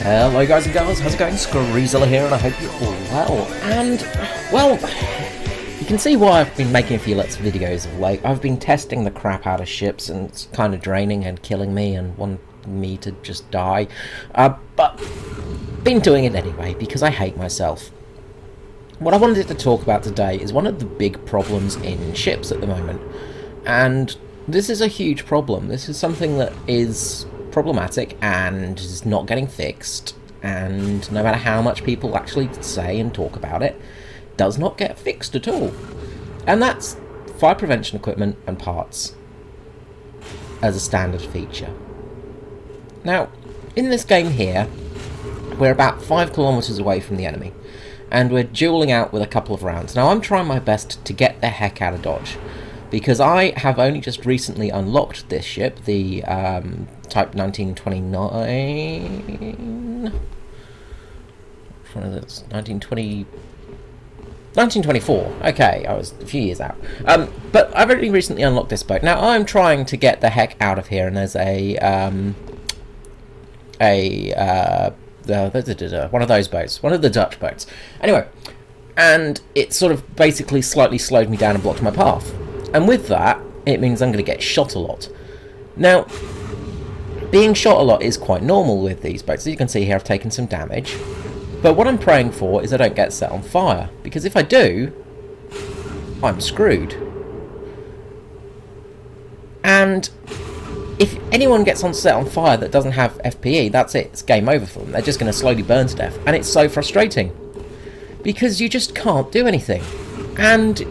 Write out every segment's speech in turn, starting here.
Hello guys and girls, how's it going? Screezilla here, and I hope you're all well. And, well, you can see why I've been making a few Let's videos of late. I've been testing the crap out of ships, and it's kind of draining and killing me and wanting me to just die. But, been doing it anyway, because I hate myself. What I wanted to talk about today is one of the big problems in ships at the moment. And this is a huge problem. This is something that is problematic and is not getting fixed, and no matter how much people actually say and talk about it, does not get fixed at all. And that's fire prevention equipment and parts as a standard feature. Now, in this game here, we're about 5 kilometers away from the enemy, and we're dueling out with a couple of rounds. Now, I'm trying my best to get the heck out of dodge, because I have only just recently unlocked this ship, the Type 1929. Which one is this? 1924. Okay, I was a few years out. But I've only recently unlocked this boat. Now I'm trying to get the heck out of here, and there's one of those boats, one of the Dutch boats. Anyway, and it sort of basically slightly slowed me down and blocked my path. And with that, it means I'm going to get shot a lot. Now, being shot a lot is quite normal with these boats. As you can see here, I've taken some damage. But what I'm praying for is I don't get set on fire, because if I do, I'm screwed. And if anyone gets set on fire that doesn't have FPE, that's it. It's game over for them. They're just going to slowly burn to death. And it's so frustrating, because you just can't do anything. And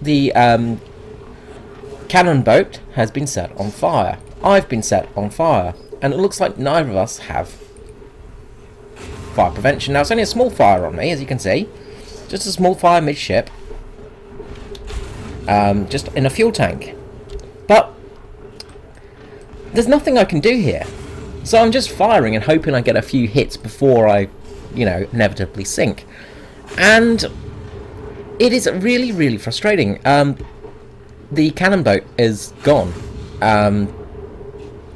the cannon boat has been set on fire. I've been set on fire, and it looks like neither of us have fire prevention. Now, it's only a small fire on me, as you can see, just a small fire midship, just in a fuel tank. But there's nothing I can do here, so I'm just firing and hoping I get a few hits before I, inevitably sink. And it is really, really frustrating. The cannon boat is gone.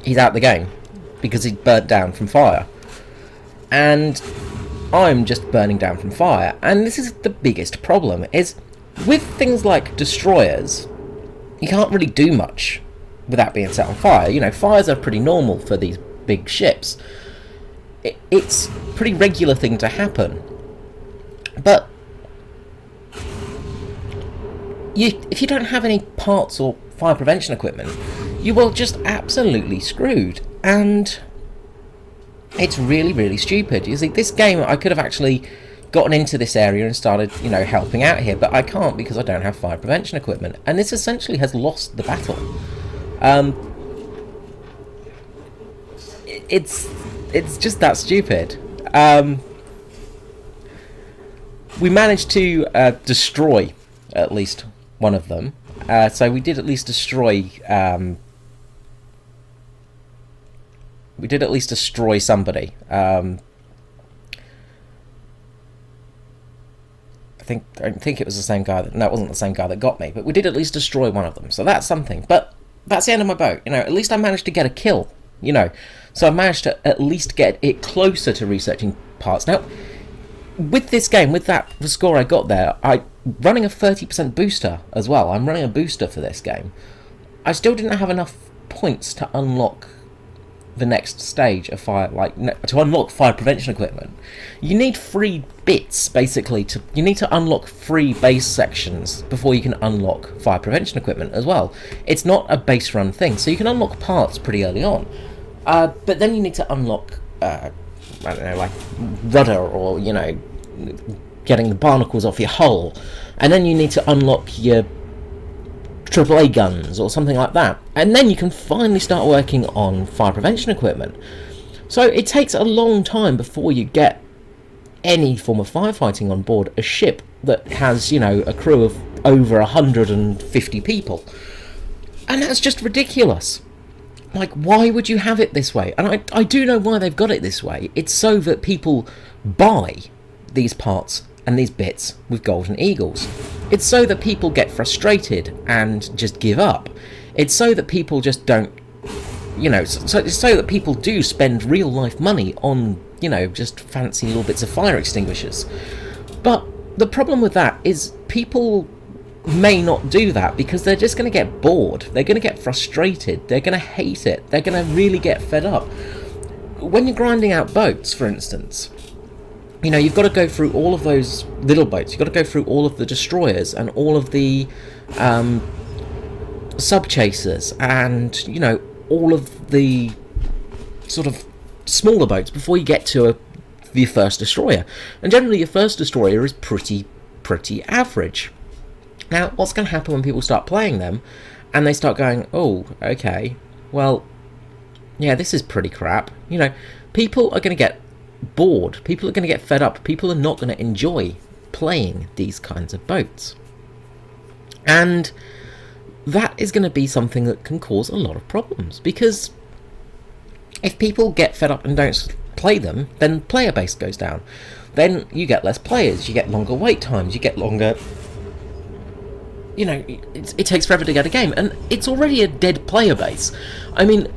He's out the game because he burnt down from fire. And I'm just burning down from fire. And this is the biggest problem, is with things like destroyers, you can't really do much without being set on fire. Fires are pretty normal for these big ships. It's a pretty regular thing to happen. But if you don't have any parts or fire prevention equipment, you are just absolutely screwed. And it's really, really stupid. You see, this game, I could have actually gotten into this area and started, helping out here, but I can't because I don't have fire prevention equipment. And this essentially has lost the battle. It's just that stupid. We managed to destroy at least one of them, so we did at least destroy somebody. I don't think it was the same guy it wasn't the same guy that got me, but we did at least destroy one of them, so that's something. But that's the end of my boat. At least I managed to get a kill, so I managed to at least get it closer to researching parts. Now, with this game, with the score I got there, running a 30% booster as well. I'm running a booster for this game. I still didn't have enough points to unlock the next stage of fire, to unlock fire prevention equipment. You need 3 bits, basically. You need to unlock 3 base sections before you can unlock fire prevention equipment as well. It's not a base run thing, so you can unlock parts pretty early on. But then you need to unlock, rudder, or, getting the barnacles off your hull, and then you need to unlock your AAA guns or something like that, and then you can finally start working on fire prevention equipment. So it takes a long time before you get any form of firefighting on board a ship that has, a crew of over 150 people, and that's just ridiculous. Why would you have it this way? And I do know why they've got it this way. It's so that people buy these parts and these bits with golden eagles. It's so that people get frustrated and just give up. It's so that people just don't so that people do spend real life money on, just fancy little bits of fire extinguishers. But the problem with that is people may not do that because they're just going to get bored. They're going to get frustrated. They're going to hate it. They're going to really get fed up. When you're grinding out boats, for instance, you've got to go through all of those little boats. You've got to go through all of the destroyers and all of the sub-chasers and, all of the sort of smaller boats before you get to your first destroyer. And generally your first destroyer is pretty average. Now, what's going to happen when people start playing them and they start going, oh, okay, well, yeah, this is pretty crap. People are going to get bored. People are going to get fed up. People are not going to enjoy playing these kinds of boats. And that is going to be something that can cause a lot of problems, because if people get fed up and don't play them, then player base goes down. Then you get less players, you get longer wait times, you get longer... it takes forever to get a game, and it's already a dead player base. I mean,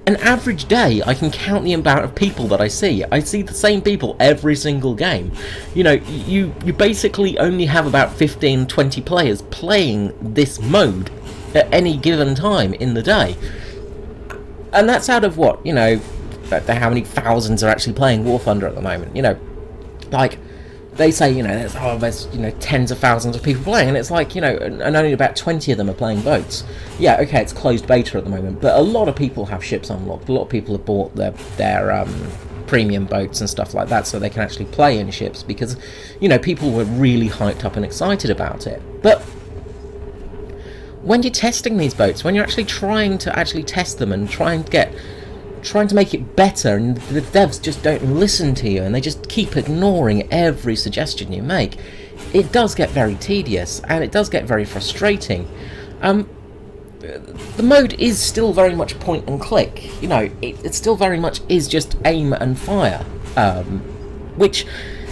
an average day, I can count the amount of people that I see. I see the same people every single game. You basically only have about 15, 20 players playing this mode at any given time in the day. And that's out of what, how many thousands are actually playing War Thunder at the moment. Like, they say, there's tens of thousands of people playing, and it's like, and only about 20 of them are playing boats. Yeah, okay, it's closed beta at the moment, but a lot of people have ships unlocked. A lot of people have bought their premium boats and stuff like that so they can actually play in ships because, people were really hyped up and excited about it. But when you're testing these boats, when you're actually trying to test them and trying to make it better, and the devs just don't listen to you and they just keep ignoring every suggestion you make, it does get very tedious and it does get very frustrating. The mode is still very much point and click. It still very much is just aim and fire, which,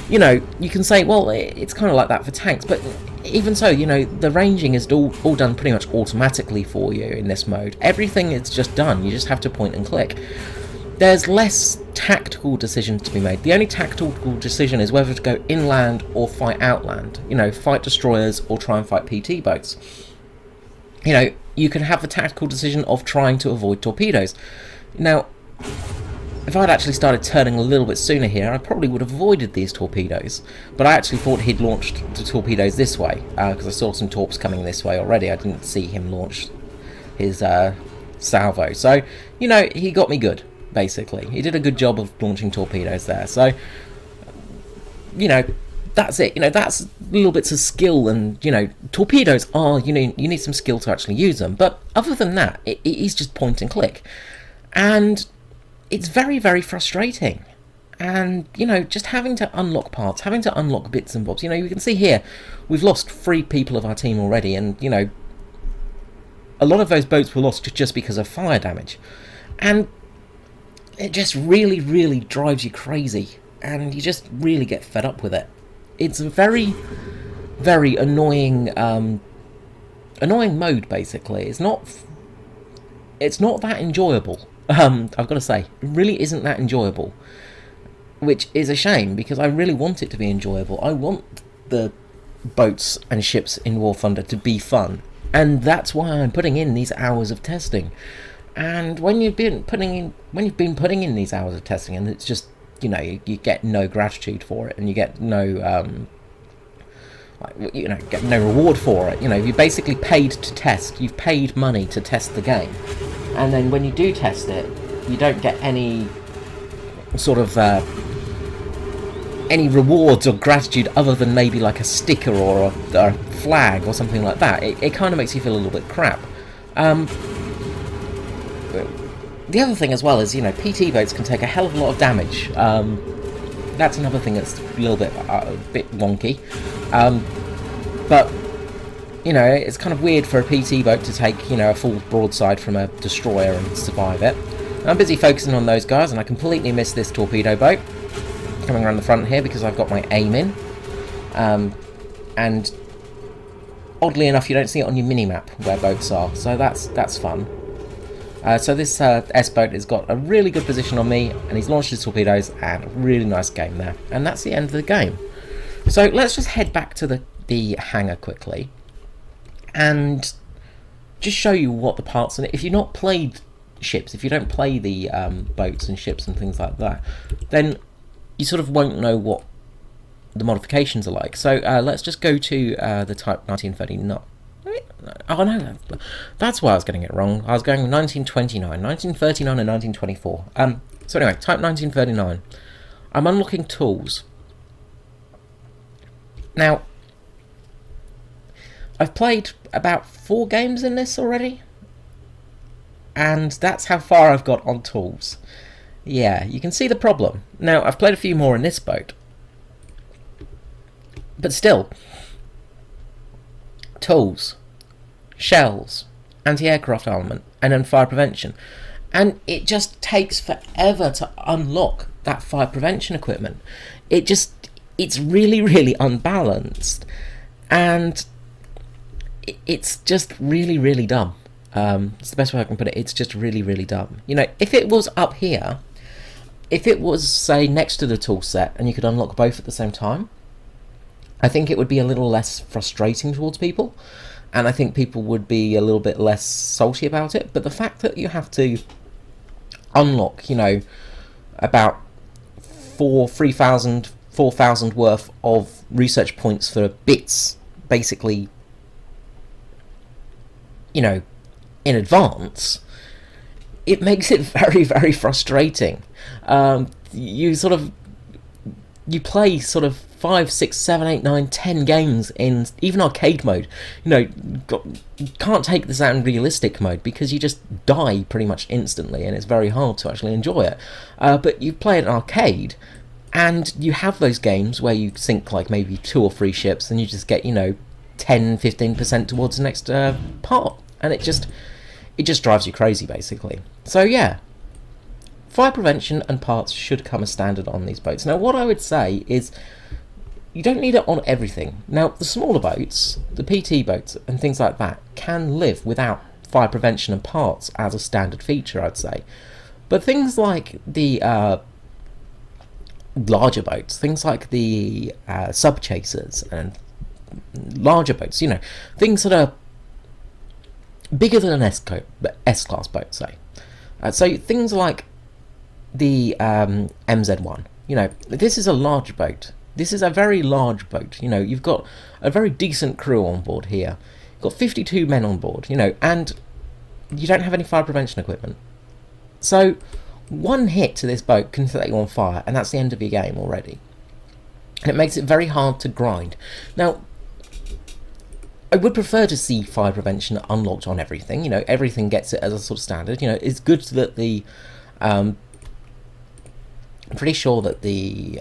you can say, well, it's kind of like that for tanks, but even so, the ranging is all done pretty much automatically for you in this mode. Everything is just done. You just have to point and click. There's less tactical decisions to be made. The only tactical decision is whether to go inland or fight outland. Fight destroyers or try and fight PT boats. You can have the tactical decision of trying to avoid torpedoes. Now, if I'd actually started turning a little bit sooner here, I probably would have avoided these torpedoes. But I actually thought he'd launched the torpedoes this way, because I saw some torps coming this way already. I didn't see him launch his salvo. So, he got me good, basically. He did a good job of launching torpedoes there. So, that's it. That's little bits of skill, and, torpedoes are, you need some skill to actually use them. But other than that, it is just point and click. And it's very, very frustrating. And, just having to unlock parts, having to unlock bits and bobs. You can see here, we've lost 3 people of our team already, and, a lot of those boats were lost just because of fire damage. And it just really, really drives you crazy, and you just really get fed up with it. It's a very, very annoying mode, basically. It's not that enjoyable. I've got to say, it really isn't that enjoyable, which is a shame, because I really want it to be enjoyable. I want the boats and ships in War Thunder to be fun, and that's why I'm putting in these hours of testing. And when you've been putting in these hours of testing, and it's just, you get no gratitude for it, and you get no get no reward for it. You basically paid to test. You've paid money to test the game. And then when you do test it, you don't get any sort of any rewards or gratitude other than maybe like a sticker or a flag or something like that. It kind of makes you feel a little bit crap. The other thing as well is, PT boats can take a hell of a lot of damage. That's another thing that's a little bit wonky. But it's kind of weird for a PT boat to take, a full broadside from a destroyer and survive it. I'm busy focusing on those guys, and I completely missed this torpedo boat coming around the front here because I've got my aim in. And oddly enough, you don't see it on your minimap where boats are, so that's fun. So this S-boat has got a really good position on me, and he's launched his torpedoes, and a really nice game there. And that's the end of the game. So let's just head back to the hangar quickly, and just show you what the parts are. If you've not played ships, if you don't play the boats and ships and things like that, then you sort of won't know what the modifications are like. So let's just go to the Type 1939. Oh no, that's why I was getting it wrong. I was going 1929, 1939 and 1924. So anyway, Type 1939. I'm unlocking tools. Now, I've played about 4 games in this already, and that's how far I've got on tools. Yeah, you can see the problem. Now, I've played a few more in this boat, but still, tools, shells, anti-aircraft armament, and then fire prevention. And it just takes forever to unlock that fire prevention equipment. It's really, really unbalanced, and it's just really, really dumb. It's the best way I can put it. It's just really, really dumb. You know, if it was up here, if it was, say, next to the tool set, and you could unlock both at the same time, I think it would be a little less frustrating towards people, and I think people would be a little bit less salty about it. But the fact that you have to unlock, you know, about 4,000 worth of research points for bits, basically, you know, in advance, it makes it very, very frustrating. You play sort of 5, 6, 7, 8, 9, 10 games in even arcade mode. You know, you can't take this out in realistic mode because you just die pretty much instantly, and it's very hard to actually enjoy it. But you play it in arcade, and you have those games where you sink like maybe 2 or 3 ships, and you just get, you know, 10-15% towards the next part, and it just drives you crazy, basically. So yeah, fire prevention and parts should come as standard on these boats. Now, what I would say is, you don't need it on everything. Now, the smaller boats, the PT boats and things like that, can live without fire prevention and parts as a standard feature, I'd say. But things like the larger boats, things like the sub chasers and larger boats, you know, things that are bigger than an S-class boat, say. So things like the MZ1, you know, this is a large boat. This is a very large boat. You know, you've got a very decent crew on board here. You've got 52 men on board, you know, and you don't have any fire prevention equipment. So one hit to this boat can set you on fire, and that's the end of your game already. And it makes it very hard to grind. Now, I would prefer to see fire prevention unlocked on everything. You know, everything gets it as a sort of standard. You know, it's good that the I'm pretty sure that the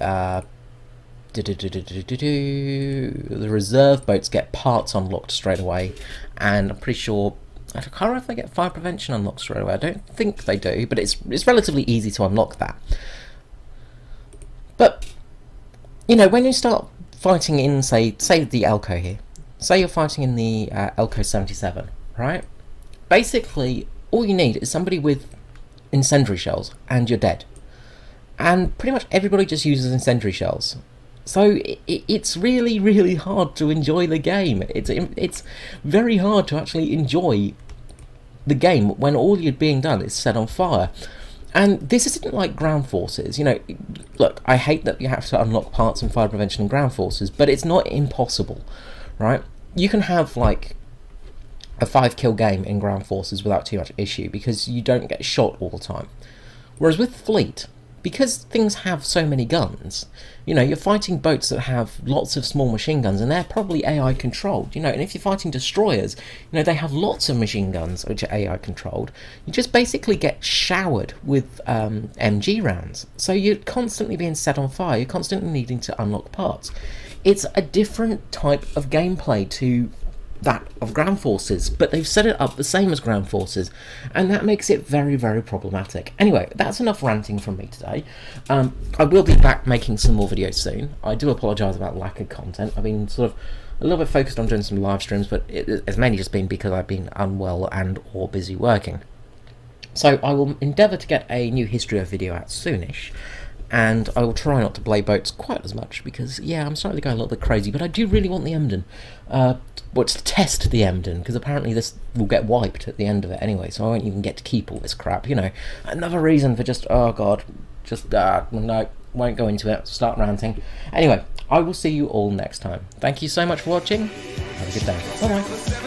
reserve boats get parts unlocked straight away, and I'm pretty sure, I can't remember if they get fire prevention unlocked straight away. I don't think they do, but it's relatively easy to unlock that. But you know, when you start fighting in, say the Elco here, say you're fighting in the Elco 77, right? Basically, all you need is somebody with incendiary shells, and you're dead. And pretty much everybody just uses incendiary shells. So it's really, really hard to enjoy the game. It's very hard to actually enjoy the game when all you're being done is set on fire. And this isn't like ground forces. You know, look, I hate that you have to unlock parts and fire prevention in ground forces, but it's not impossible, right? You can have like a 5-kill game in ground forces without too much issue because you don't get shot all the time. Whereas with fleet, because things have so many guns, you know, you're fighting boats that have lots of small machine guns, and they're probably AI controlled, you know, and if you're fighting destroyers, you know, they have lots of machine guns which are AI controlled. You just basically get showered with MG rounds, so you're constantly being set on fire, you're constantly needing to unlock parts. It's a different type of gameplay to that of ground forces, but they've set it up the same as ground forces, and that makes it very, very problematic. Anyway, that's enough ranting from me today. I will be back making some more videos soon. I do apologise about lack of content. I've been sort of a little bit focused on doing some live streams, but it's mainly just been because I've been unwell and or busy working. So I will endeavour to get a new History of video out soonish, and I will try not to play boats quite as much, because, yeah, I'm starting to go a little bit crazy, but I do really want the Emden. To test the Emden, because apparently this will get wiped at the end of it anyway, so I won't even get to keep all this crap, you know. Another reason for just, oh god, just, no, won't go into it, start ranting. Anyway, I will see you all next time. Thank you so much for watching, have a good day, bye bye.